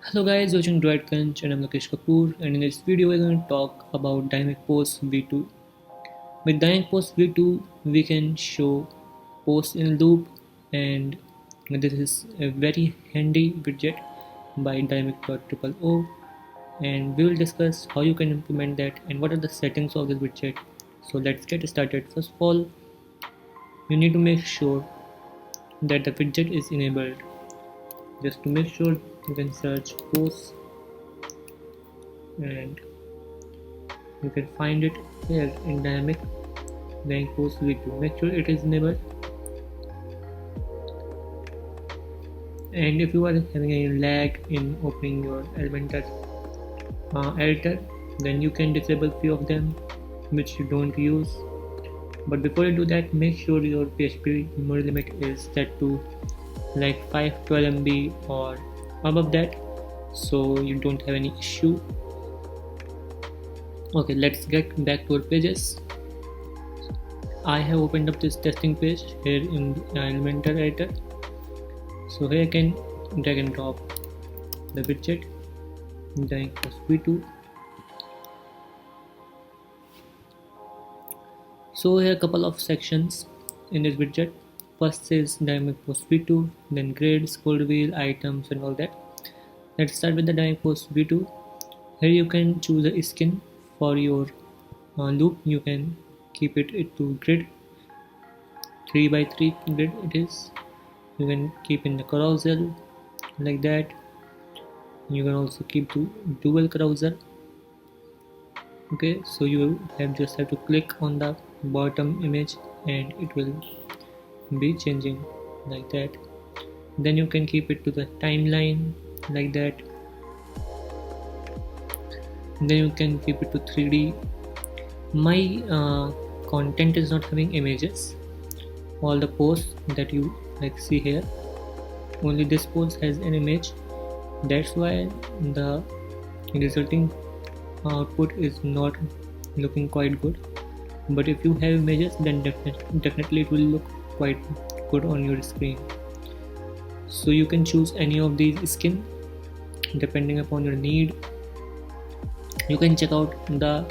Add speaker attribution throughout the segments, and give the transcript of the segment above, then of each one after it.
Speaker 1: Hello guys, watching Droid Crunch and I'm Lokesh Kapoor, and in this video we're going to talk about Dynamic Post V2. With Dynamic Post V2 we can show posts in loop, and this is a very handy widget by Dynamic.OOO, and we will discuss how you can implement that and what are the settings of this widget. So let's get started. First of all, you need to make sure that the widget is enabled. Just to make sure, you can search posts and you can find it here in dynamic rank post v2. Make sure it is enabled, and if you are having any lag in opening your Elementor editor, then you can disable few of them which you don't use. But before you do that, make sure your PHP memory limit is set to like 512 MB or above that, so you don't have any issue. Okay, let's get back to our pages. I have opened up this testing page here in Elementor editor. So here I can drag and drop the widget Dynamic Post v2. So here are a couple of sections in this widget. First is Dynamic Post v2, then grid, scroll wheel, items and all that. Let's start with the Dynamic Post v2. Here you can choose a skin for your loop. You can keep it to grid, 3x3 grid it is. You can keep in the carousel like that. You can also keep to dual carousel. Okay, so you just have to click on the bottom image and it will be changing like that. Then you can keep it to the timeline like that. Then you can keep it to 3D. My content is not having images. All the posts that you like see here, only this post has an image. That's why the resulting output is not looking quite good. But if you have images, then definitely it will look quite good on your screen. So you can choose any of these skin depending upon your need. You can check out the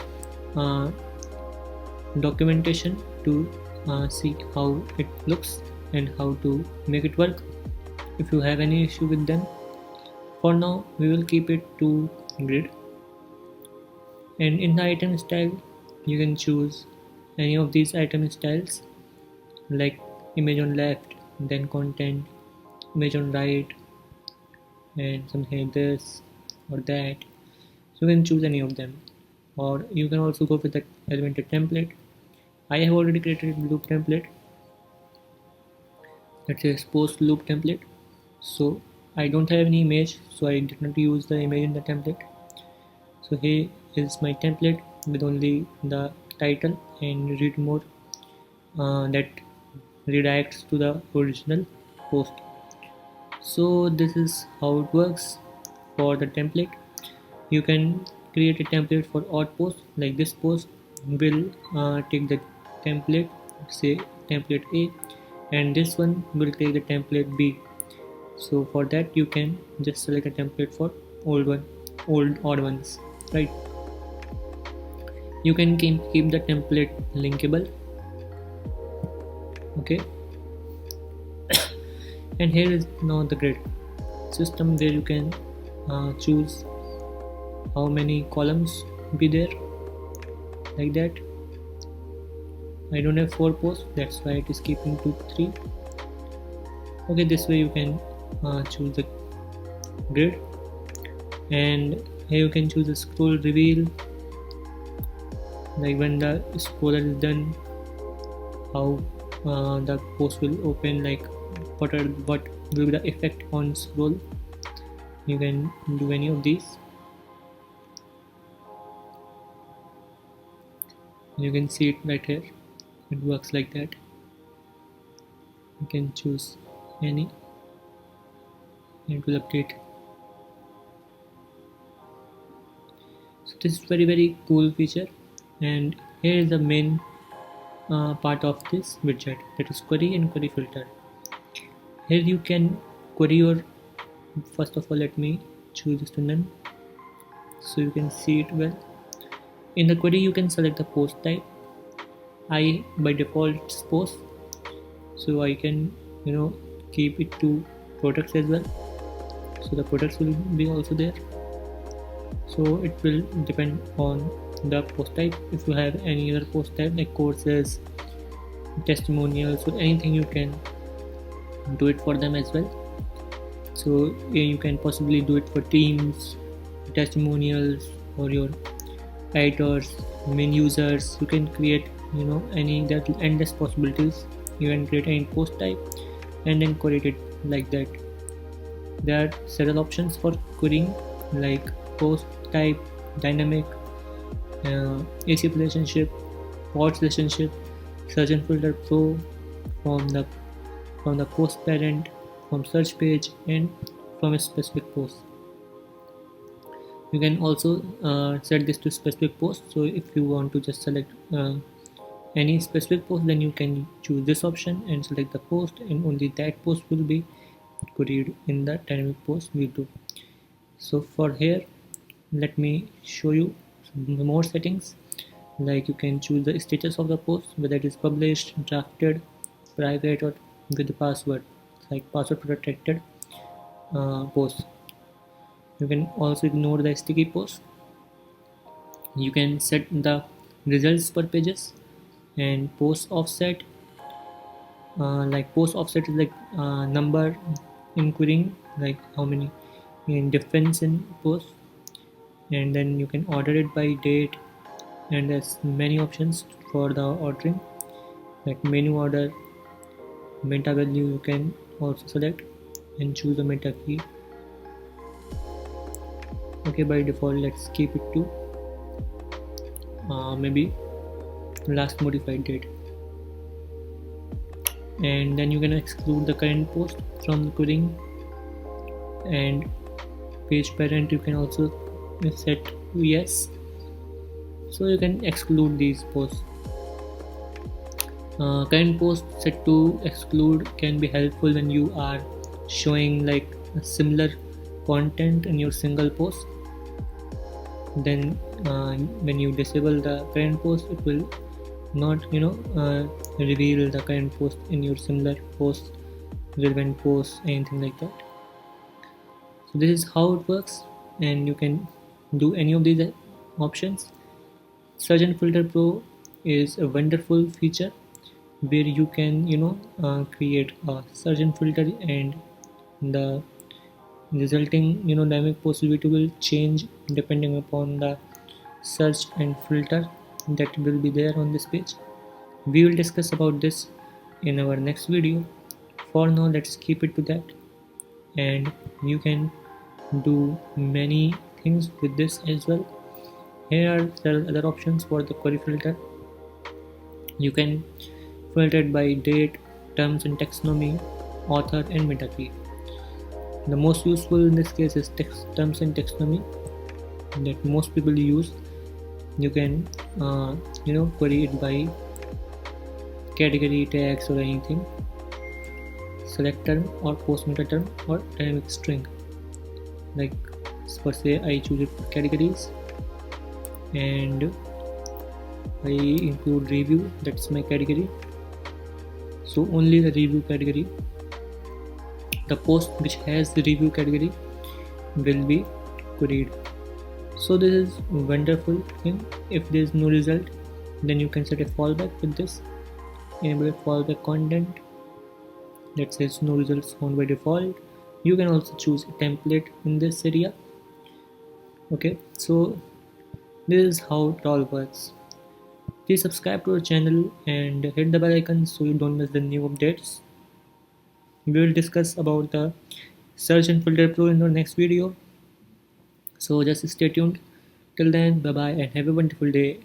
Speaker 1: documentation to see how it looks and how to make it work if you have any issue with them. For now we will keep it to grid, and in the item style you can choose any of these item styles like image on left, then content, image on right, and something like this or that. So you can choose any of them, or you can also go with the Elementor template. I have already created a loop template, let's say post loop template. So I don't have any image, so I did not use the image in the template. So here is my template with only the title and read more that redirects to the original post. So this is how it works for the template. You can create a template for odd post, like this post will take the template, say template A, and this one will take the template B. So for that you can just select a template for old odd ones, right? You can keep the template linkable. Okay, and here is now the grid system where you can choose how many columns be there like that. I don't have 4 posts, that's why it is keeping to 3. Okay, this way you can choose the grid, and here you can choose the scroll reveal, like when the scroller is done, how the post will open, like what will be the effect on scroll. You can do any of these. You can see it right here, it works like that. You can choose any and it will update. So this is very cool feature, and here is the main part of this widget, that is query and query filter. Here you can query your, first of all let me choose this to none so you can see it well. In the query you can select the post type. I by default it's post, so I can keep it to products as well, so the products will be also there. So it will depend on the post type. If you have any other post type like courses, testimonials, or anything, you can do it for them as well. So you can possibly do it for teams, testimonials, or your editors, main users. You can create any that endless possibilities. You can create any post type and then query it like that. There are several options for querying like post type, dynamic, AC relationship, pods relationship, search and filter pro, from the post parent, from search page, and from a specific post. You can also set this to specific post. So if you want to just select any specific post, then you can choose this option and select the post, and only that post will be queried in the dynamic post view. So for here, let me show you some more settings. Like you can choose the status of the post, whether it is published, drafted, private, or with the password, like password protected post. You can also ignore the sticky post. You can set the results per pages and post offset. Like post offset is like number in querying, like how many in difference in post, and then you can order it by date, and there's many options for the ordering like menu order, meta value. You can also select and choose a meta key. Okay, by default let's keep it to maybe last modified date, and then you can exclude the current post from the querying. And page parent you can also set yes, so you can exclude these posts. Current post set to exclude can be helpful when you are showing like similar content in your single post. Then when you disable the current post, it will not reveal the current post in your similar post, relevant post, anything like that. So this is how it works, and you can do any of these options. Search and Filter Pro is a wonderful feature where you can create a search and filter, and the resulting dynamic possibility will change depending upon the search and filter that will be there on this page. We will discuss about this in our next video. For now, let's keep it to that, and you can do many things with this as well. Here are several other options for the query filter. You can filter it by date, terms and taxonomy, author, and meta key. The most useful in this case is terms and taxonomy that most people use. You can query it by category, tags, or anything. Select term or post meta term or dynamic string. Like per se, I choose it for categories, and I include review. That's my category. So only the review category, the post which has the review category, will be queried. So this is wonderful thing. If there is no result, then you can set a fallback with this. Enable fallback content that says no results found by default. You can also choose a template in this area. Okay, so this is how it all works. Please subscribe to our channel and hit the bell icon so you don't miss the new updates. We will discuss about the Search and Filter Pro in our next video. So just stay tuned. Till then, bye bye and have a wonderful day.